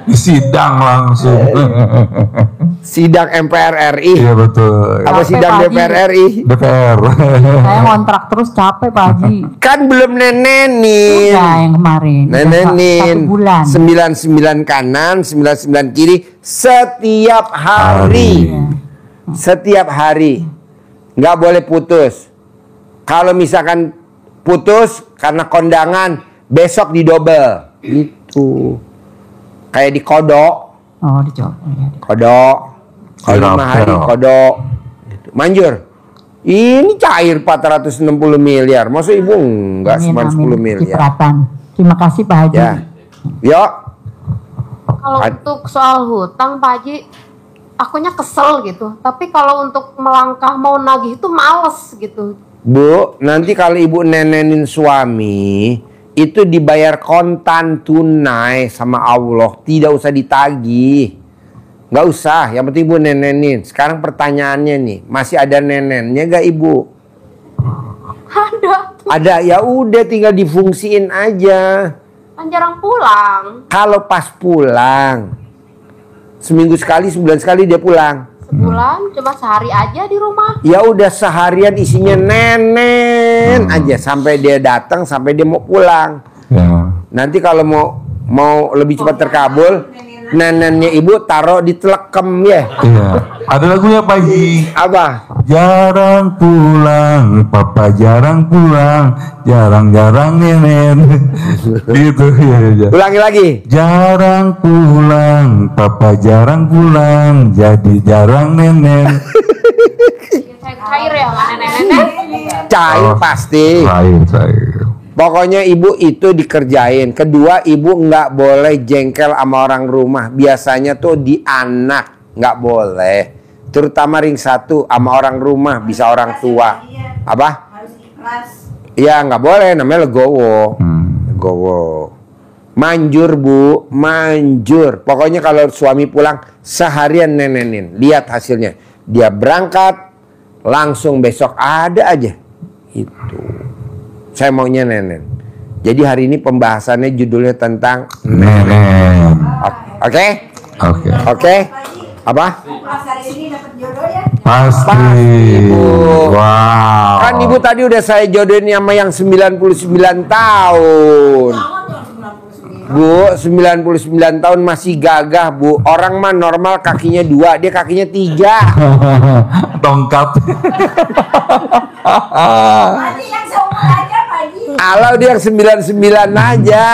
di sidang langsung.
Sidang MPR RI.
Iya betul.
Apa
Capek,
sidang
Pak Haji.
DPR RI?
DPR.
Saya ngontrak terus capek Pak Haji.
Kan belum nenenin.
Udah yang kemarin. Udah
Nenenin
1 bulan.
99 kanan, 99 kiri setiap hari. Setiap hari. Nggak boleh putus. Kalau misalkan putus karena kondangan, besok didobel. Gitu. Kayak di kodok.
Oh, dicoba. Ya.
Kodok. Kalau 5 hari kodok. Gitu. Manjur. Ini cair 460 miliar. Maksud ibu enggak
Amin,
cuma 10
amin.
miliar.
Cipratan. Terima kasih Pak Haji.
Ya. Yuk.
Kalau untuk soal hutang Pak Haji, akunya kesel gitu. Tapi kalau untuk melangkah mau nagih itu males gitu.
Bu, nanti kalau ibu nenenin suami, itu dibayar kontan tunai sama Allah. Tidak usah ditagih. Nggak usah, yang penting ibu nenenin. Sekarang pertanyaannya nih, masih ada nenennya gak ibu?
Ada.
Ada, ya udah tinggal difungsiin aja.
Kan jarang pulang.
Kalau pas pulang, seminggu sekali, sebulan sekali dia pulang.
Sebulan cuma sehari aja di rumah.
Ya udah seharian isinya nenen aja sampai dia datang, sampai dia mau pulang.
Ya.
Nanti kalau mau lebih cepat terkabul, nenennya ibu taruh di telekem ya.
Iya. Ada lagunya Pak Haji.
Apa?
Jarang pulang, papa jarang pulang, jarang-jarang nenen. Gitu ya.
Ulangi lagi.
Jarang pulang, papa jarang pulang, jadi jarang nenen.
Cair ya nenek-nenek.
Cair pasti.
Cair.
Pokoknya ibu itu dikerjain. Kedua, ibu nggak boleh jengkel sama orang rumah. Biasanya tuh di anak nggak boleh. Terutama ring 1 sama orang rumah, bisa orang tua. Apa?
Harus ikhlas.
Iya nggak boleh, namanya legowo. Legowo. Manjur bu, manjur. Pokoknya kalau suami pulang seharian nenenin. Lihat hasilnya. Dia berangkat, langsung besok ada aja. Itu. Saya maunya nenen. Jadi hari ini pembahasannya judulnya tentang
Nenen.
Oke?
Oke.
Oke? Apa?
Pas hari ini dapat jodoh ya.
Pasti. Wow.
Kan ibu tadi udah saya jodohin sama yang 99 tahun. Bu, 99 tahun masih gagah bu. Orang mah normal kakinya 2, dia kakinya 3.
Tongkat.
Haji yang seumur aja Pak Haji.
Alau dia yang 99 aja.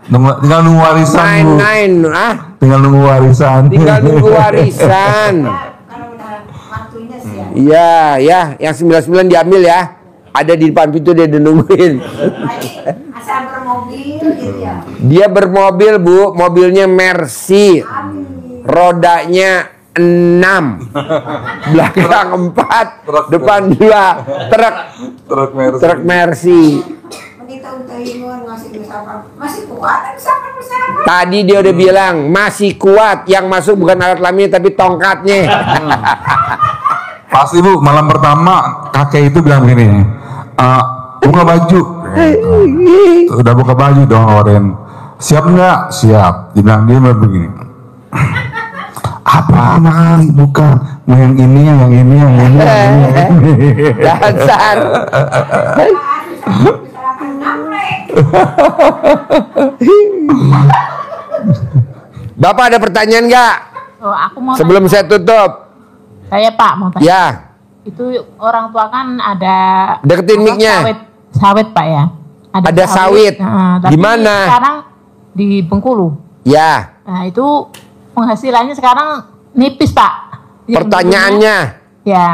Tinggal nunggu warisan bu. Tinggal nunggu warisan.
Tinggal nunggu warisan.
Kalau udah waktunya sih ya.
Iya, ya, yang 99 diambil ya. Ada di depan pintu dia udah nungguin.
Asal bermobil gitu ya.
Dia bermobil bu, mobilnya Mercy. Rodanya 6, belakang 4, depan 2, truk Mercy.
Masih kuat bersama.
Tadi dia udah bilang masih kuat, yang masuk bukan alat kelaminnya tapi tongkatnya.
Pasti bu, malam pertama kakek itu bilang gini, buka baju. Udah buka baju dong Oren. Siap nggak? Siap. Dibilang dia begini. Apa mang? Bukan. Mau yang ini, yang ini, yang ini, yang ini.
Dasar. Bapak ada pertanyaan nggak?
Oh, aku mau
Sebelum saya tutup.
Saya Pak mau tanya.
Ya.
Itu orang tua kan ada
Deketin mic-nya.
Sawit Pak ya.
Ada sawit.
Tapi
Di mana?
Sekarang di Bengkulu.
Ya.
Nah itu penghasilannya sekarang nipis Pak. Yang
Pertanyaannya.
dulunya,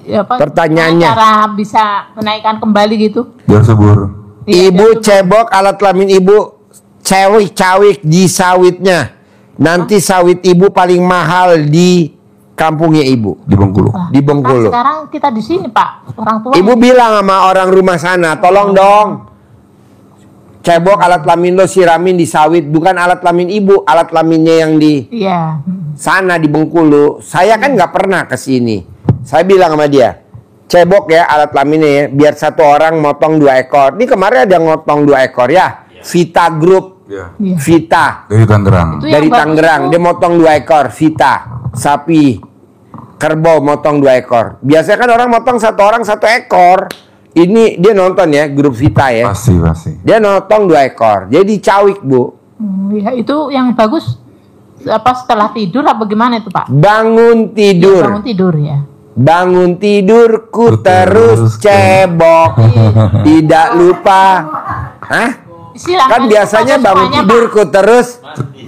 ya apa,
Pertanyaannya.
cara bisa menaikkan kembali gitu.
Biar subur.
Ibu cebok alat kelamin ibu, cawik di sawitnya. Nanti sawit ibu paling mahal di kampungnya ibu.
Di Bengkulu.
Di Bengkulu.
Kan sekarang kita di sini Pak, orang tua.
Ibu bilang sama orang rumah sana, tolong dong. Cebok alat kelamin lo siramin di sawit, bukan alat kelamin ibu, alat kelaminnya yang di
Iya.
sana di Bengkulu. Saya kan nggak pernah ke sini. Saya bilang sama dia, cebok ya alat kelaminnya ya, biar satu orang motong 2 ekor. Ini kemarin ada ngotong 2 ekor ya, Vita Group, Vita
Dari Tangerang.
dari Tangerang, dia motong 2 ekor Vita sapi kerbau, motong 2 ekor. Biasanya kan orang motong 1 orang 1 ekor. Ini dia nonton ya, grup Vita ya.
Pasti.
Dia notong 2 ekor. Jadi cawik, Bu.
Ya, itu yang bagus apa setelah tidur apa gimana itu Pak?
Bangun tidur.
Bangun tidur ya.
Bangun tidurku terus cebok. Tidak lupa. Hah?
Silahkan,
Kan biasanya
itu
bangun
semuanya,
tidurku terus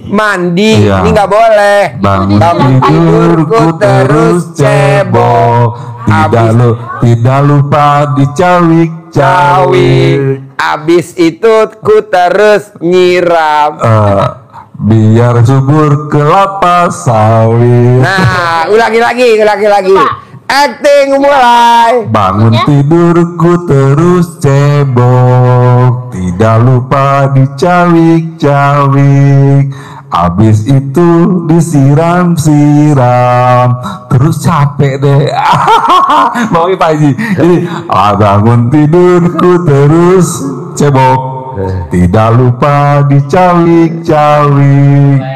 mandi.
Iya.
Ini nggak boleh.
Bangun tidurku terus cebok. Tidak lupa dicawik-cawik.
Abis itu ku terus nyiram.
Biar subur kelapa sawit.
Nah, ulangi lagi. Acting mulai.
Bangun tidurku terus cebok. Tidak lupa dicawik-cawik. Abis itu disiram-siram. Terus capek deh. Mau Pak Haji. Jadi bangun tidurku terus cebok. Tidak lupa dicawik-cawik.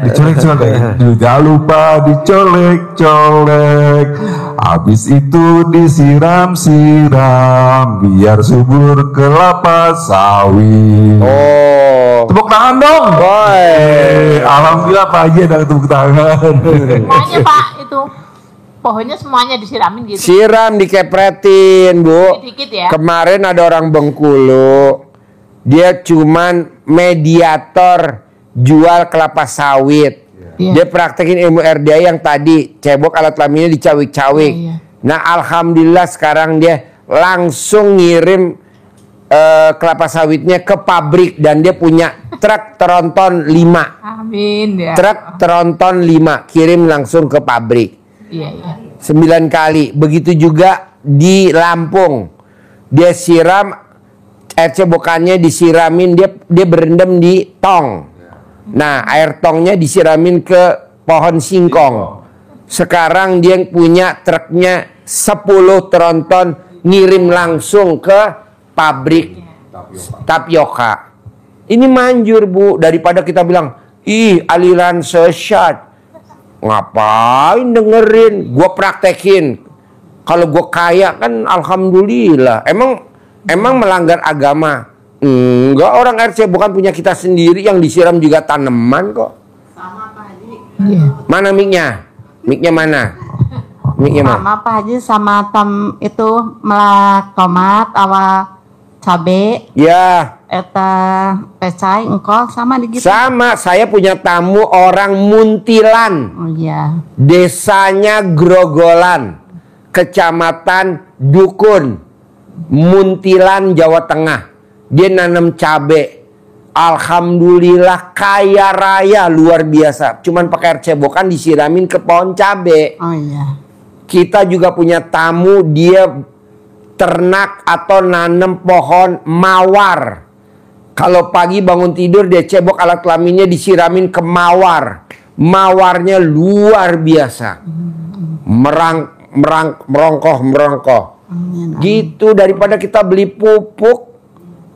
Dicolek-colek. Tidak lupa dicolek-colek. Habis itu disiram-siram. Biar subur kelapa sawit.
Oh.
Tepuk tangan dong. Alhamdulillah Pak Haji ada tepuk tangan.
Semuanya Pak itu pohonnya semuanya disiramin gitu.
Siram, dikepretin, Bu.
Dikit ya.
Kemarin ada orang Bengkulu. Dia cuman mediator jual kelapa sawit. Dia praktekin ilmu RDA yang tadi cebok alat kelaminnya dicawik-cawik. Nah, alhamdulillah sekarang dia langsung ngirim kelapa sawitnya ke pabrik dan dia punya truk tronton 5.
Amin ya.
Truk tronton 5 kirim langsung ke pabrik.
Iya.
9 kali. Begitu juga di Lampung. Dia siram air cebokannya disiramin, dia berendam di tong. Nah, air tongnya disiramin ke pohon singkong. Sekarang dia punya truknya 10 tronton ngirim langsung ke pabrik tapioka. Ini manjur, Bu, daripada kita bilang, ih aliran sesat. Ngapain dengerin? Gue praktekin. Kalau gue kaya kan alhamdulillah. Emang melanggar agama? Enggak, orang RC bukan punya kita sendiri, yang disiram juga tanaman kok.
Sama Pak Haji.
Mana mic-nya? Mic-nya mana? Mic-nya mana?
Sama Pak Haji sama itu melak tomat awa cabe.
Ya.
Eta pecai engkol sama di gitu.
Sama, saya punya tamu orang Muntilan.
Oh iya.
Desanya Grogolan, Kecamatan Dukun, Muntilan, Jawa Tengah. Dia nanam cabe. Alhamdulillah kaya raya luar biasa. Cuman pakai air cebokan disiramin ke pohon cabe.
Oh iya.
Kita juga punya tamu, dia ternak atau nanam pohon mawar. Kalau pagi bangun tidur dia cebok alat kelaminnya disiramin ke mawar. Mawarnya luar biasa. Merongkoh. Gitu, daripada kita beli pupuk.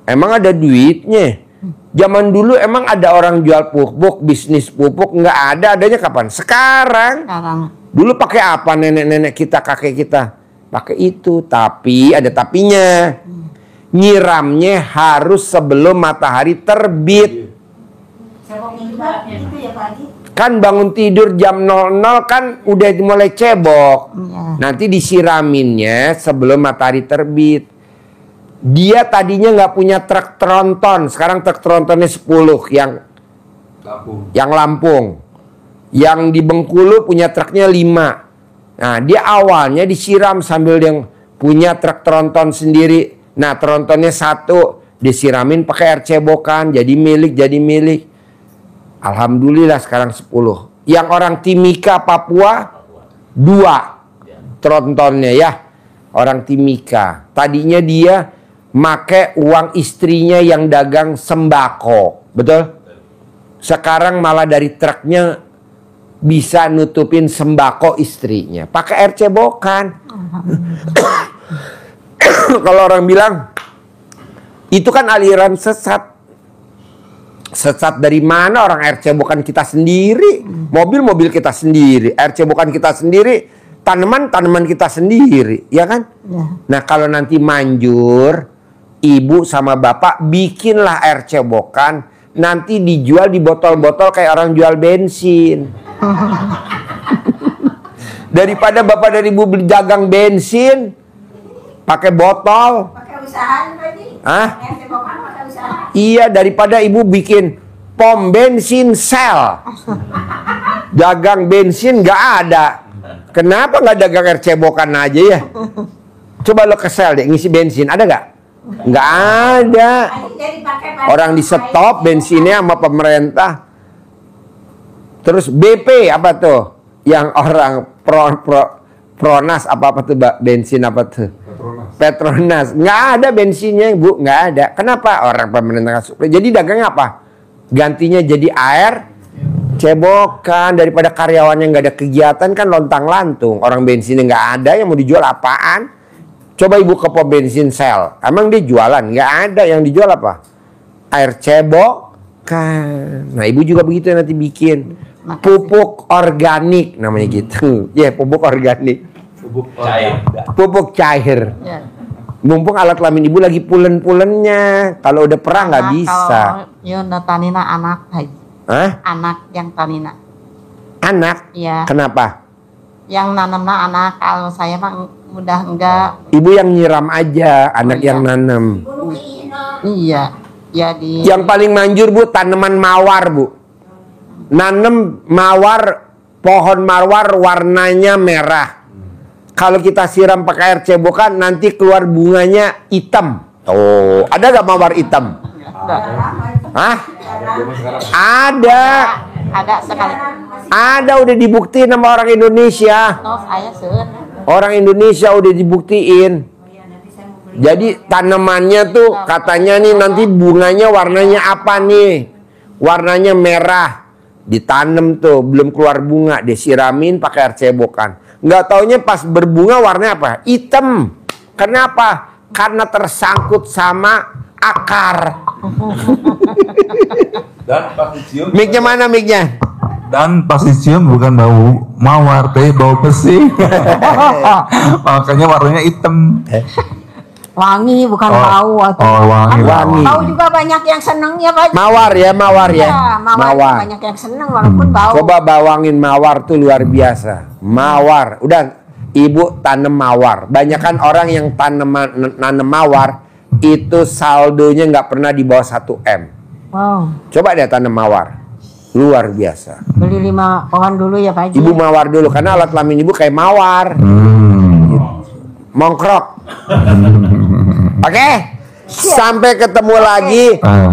Emang ada duitnya. Zaman dulu emang ada orang jual pupuk, bisnis pupuk? Nggak ada, adanya kapan? Sekarang. Dulu pakai apa nenek-nenek kita, kakek kita? Pakai itu, tapi ada tapinya. Nyiramnya harus sebelum matahari terbit.
Ceboknya juga gitu ya Pak Haji.
Kan bangun tidur jam 00 kan udah mulai cebok. Nanti disiraminnya sebelum matahari terbit. Dia tadinya nggak punya truk tronton, sekarang truk trontonnya 10 yang Lampung. Yang di Bengkulu punya truknya 5. Nah, dia awalnya disiram sambil dia punya truk tronton sendiri. Nah, trontonnya 1 disiramin pakai air cebokan, jadi milik. Alhamdulillah sekarang 10. Yang orang Timika Papua 2 trontonnya ya. Orang Timika. Tadinya dia make uang istrinya yang dagang sembako. Betul? Sekarang malah dari truknya bisa nutupin sembako istrinya. Pakai air cebokan. Kalau orang bilang itu kan aliran sesat. Sesat dari mana? Orang air cebokan kita sendiri, mobil kita sendiri, air cebokan kita sendiri, tanaman kita sendiri, ya kan?
Ya.
Nah kalau nanti manjur, ibu sama bapak bikinlah air cebokan, nanti dijual di botol-botol kayak orang jual bensin. Daripada bapak dan ibu beli jagang bensin, pakai botol.
Pakai usaha Pak Haji.
Hah?
Air cebokan pakai usaha.
Iya, daripada ibu bikin pom bensin sel. Dagang bensin nggak ada. Kenapa nggak dagang air cebokan aja ya? Coba lo ke sel deh, ngisi bensin. Ada nggak? Nggak ada.
Jadi pakai
Orang di stop bensinnya sama pemerintah. Terus BP apa tuh? Yang orang Pronas apa tuh, bensin apa tuh? Petronas. Nggak ada bensinnya, Bu. Nggak ada. Kenapa? Orang pemerintah suplai. Jadi dagangnya apa? Gantinya jadi air cebokan. Daripada karyawannya nggak ada kegiatan kan lontang-lantung. Orang bensinnya nggak ada, yang mau dijual apaan? Coba ibu ke pom bensin sel. Emang dia jualan? Nggak ada. Yang dijual apa? Air cebokan. Nah ibu juga begitu nanti bikin. Pupuk organik namanya gitu. Ya, pupuk organik. Pupuk cair.
Ya.
Mumpung alat kelamin ibu lagi pulen-pulennya. Kalau udah perang nggak bisa.
Kalau yo tanina anak Haji.
Hah?
Anak yang tanina.
Anak?
Iya.
Kenapa?
Yang nanamnya anak, kalau saya mah udah enggak.
Ibu yang nyiram aja, anak yang nanam.
Iya. Ya di.
Yang paling manjur Bu, tanaman mawar Bu. Nanem mawar, pohon mawar warnanya merah. Kalau kita siram pakai air cebokan, nanti keluar bunganya hitam. Oh, ada gak mawar hitam? Hah? Ada.
Ada sekali.
Ada, udah dibuktiin sama orang Indonesia.
No, saya seun.
Orang Indonesia udah dibuktiin. Jadi tanamannya tuh katanya nih nanti bunganya warnanya apa nih? Warnanya merah. Ditanam tuh, belum keluar bunga, disiramin pakai air cebokan. Nggak taunya pas berbunga warnanya apa? Hitam. Kenapa? Karena tersangkut sama akar.
Dan pas dicium,
Mic-nya mana mic-nya?
dan pas dicium bukan bau mawar, tapi bau besi. Makanya warnanya hitam.
Wangi bukan bau atau
wangi.
Wangi.
bau juga banyak yang seneng ya Pak.
Mawar ya, mawar ya.
Ya, mawar. Banyak yang seneng walaupun bau.
Coba bawangin mawar tuh luar biasa. Mawar, udah ibu tanam mawar. Banyakan orang yang nanam mawar itu saldonya nggak pernah di bawah 1 M.
Wow.
Coba deh tanam mawar, luar biasa.
Beli 5 pohon dulu ya Pak Haji.
Ibu mawar dulu karena alat kelamin ibu kayak mawar. Mongkrok. Oke. Sampai ketemu lagi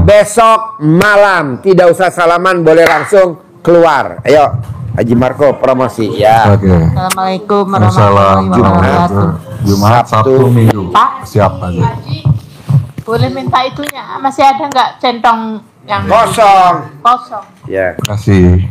besok malam. Tidak usah salaman, boleh langsung keluar. Ayo, Haji Marco promosi ya.
Assalamualaikum warahmatullahi wabarakatuh.
Jumat, Sabtu, Minggu.
Pak.
Siap aja.
Boleh minta itunya? Masih ada nggak centong yang
Kosong.
kosong?
Ya.
Kasih.